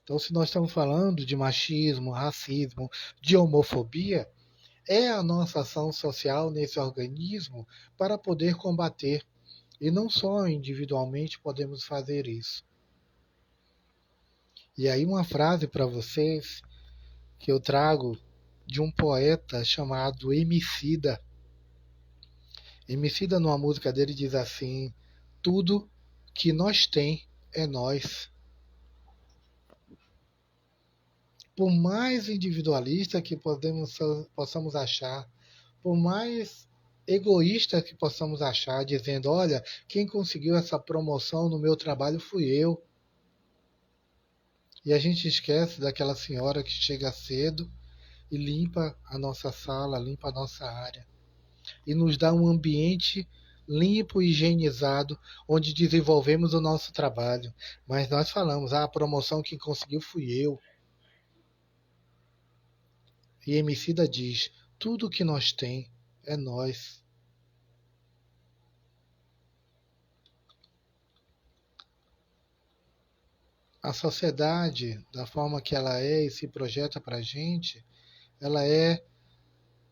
Então, se nós estamos falando de machismo, racismo, de homofobia, é a nossa ação social nesse organismo para poder combater. E não só individualmente podemos fazer isso. E aí, uma frase para vocês que eu trago de um poeta chamado Emicida. Emicida, numa música dele, diz assim: tudo que nós tem é nós. Por mais individualista que possamos achar, por mais egoísta que possamos achar, dizendo, olha, quem conseguiu essa promoção no meu trabalho fui eu. E a gente esquece daquela senhora que chega cedo e limpa a nossa sala, limpa a nossa área. E nos dá um ambiente limpo e higienizado, onde desenvolvemos o nosso trabalho. Mas nós falamos, a promoção que conseguiu fui eu. E Emicida diz, tudo que nós tem é nós. A sociedade, da forma que ela é e se projeta para a gente, ela é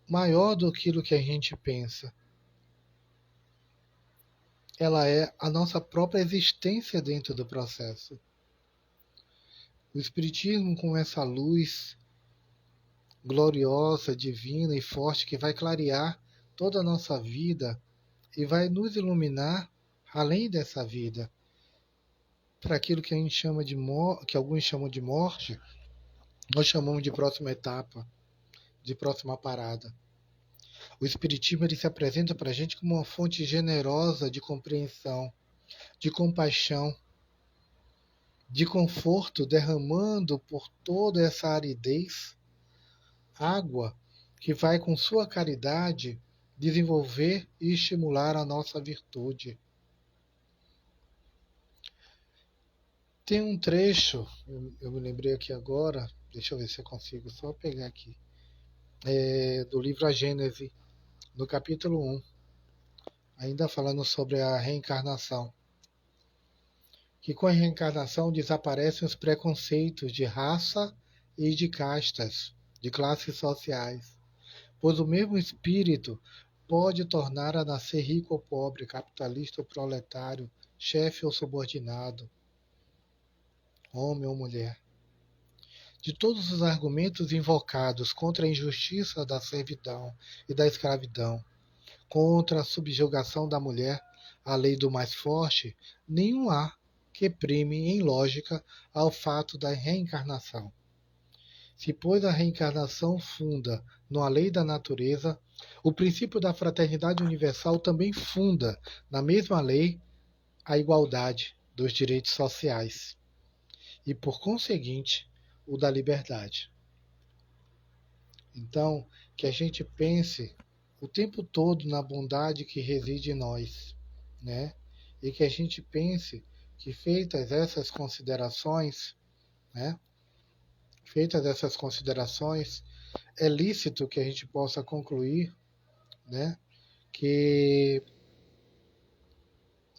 maior do que a gente pensa. Ela é a nossa própria existência dentro do processo. O Espiritismo, com essa luz gloriosa, divina e forte que vai clarear toda a nossa vida e vai nos iluminar além dessa vida. Para aquilo que a gente chama de que alguns chamam de morte, nós chamamos de próxima etapa, de próxima parada. O Espiritismo ele se apresenta para a gente como uma fonte generosa de compreensão, de compaixão, de conforto, derramando por toda essa aridez água que vai com sua caridade desenvolver e estimular a nossa virtude. Tem um trecho, eu me lembrei aqui agora, deixa eu ver se eu consigo só pegar aqui, do livro A Gênese, no capítulo 1, ainda falando sobre a reencarnação. Que com a reencarnação desaparecem os preconceitos de raça e de castas, de classes sociais, pois o mesmo espírito pode tornar a nascer rico ou pobre, capitalista ou proletário, chefe ou subordinado, homem ou mulher. De todos os argumentos invocados contra a injustiça da servidão e da escravidão, contra a subjugação da mulher, a lei do mais forte, nenhum há que prime em lógica ao fato da reencarnação. Se, pois, a reencarnação funda na lei da natureza, o princípio da fraternidade universal também funda, na mesma lei, a igualdade dos direitos sociais. E, por conseguinte, o da liberdade. Então, que a gente pense o tempo todo na bondade que reside em nós, né? E que a gente pense que feitas essas considerações, né? Feitas essas considerações, é lícito que a gente possa concluir, né? Que,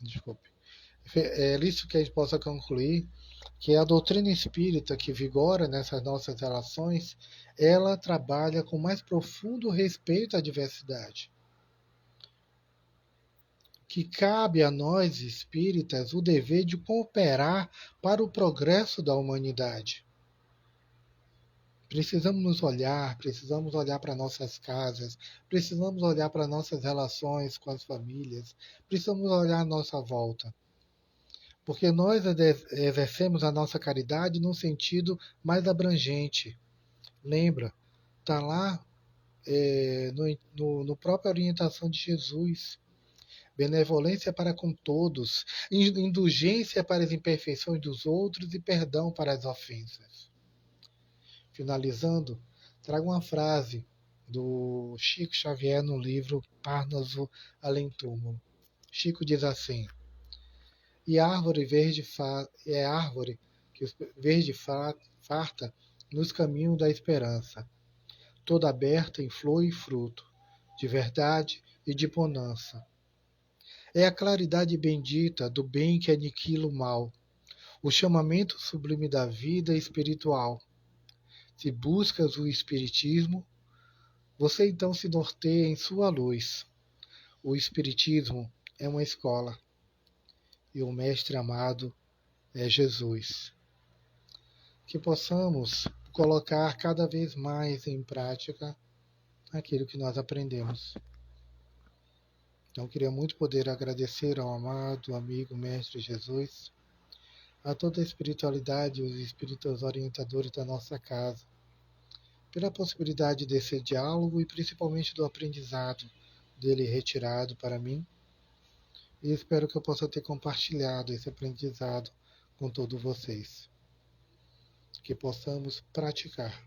desculpe, é lícito que a gente possa concluir que a doutrina espírita que vigora nessas nossas relações, ela trabalha com mais profundo respeito à diversidade. Que cabe a nós espíritas o dever de cooperar para o progresso da humanidade. Precisamos olhar para nossas casas, precisamos olhar para nossas relações com as famílias, precisamos olhar à nossa volta. Porque nós exercemos a nossa caridade num sentido mais abrangente. Lembra, está lá no própria orientação de Jesus. Benevolência para com todos, indulgência para as imperfeições dos outros e perdão para as ofensas. Finalizando, trago uma frase do Chico Xavier no livro Parnaso Além Túmulo. Chico diz assim: e árvore verde é árvore que verde farta nos caminhos da esperança, toda aberta em flor e fruto, de verdade e de bonança. É a claridade bendita do bem que aniquila o mal, o chamamento sublime da vida espiritual. Se buscas o espiritismo, você então se norteia em sua luz. O espiritismo é uma escola e o mestre amado é Jesus. Que possamos colocar cada vez mais em prática aquilo que nós aprendemos. Então, queria muito poder agradecer ao amado amigo Mestre Jesus, a toda a espiritualidade e os espíritos orientadores da nossa casa, pela possibilidade desse diálogo e principalmente do aprendizado dele retirado para mim. E espero que eu possa ter compartilhado esse aprendizado com todos vocês. Que possamos praticar,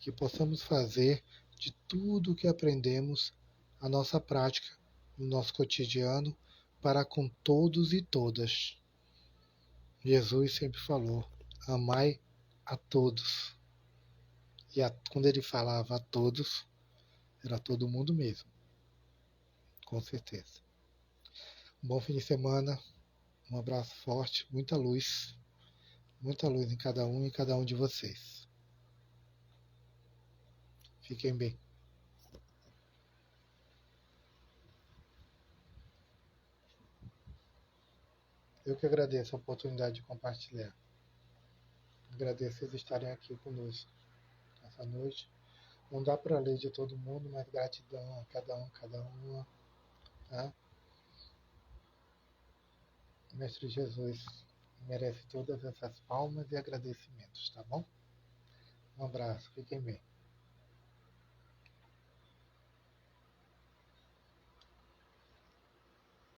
que possamos fazer de tudo o que aprendemos a nossa prática no nosso cotidiano para com todos e todas. Jesus sempre falou: amai a todos. E quando ele falava a todos, era todo mundo mesmo, com certeza. Um bom fim de semana, um abraço forte, muita luz em cada um e cada um de vocês. Fiquem bem. Eu que agradeço a oportunidade de compartilhar. Agradeço eles estarem aqui conosco essa noite. Não dá para ler de todo mundo, mas gratidão a cada uma. Tá? O Mestre Jesus merece todas essas palmas e agradecimentos, tá bom? Um abraço, fiquem bem.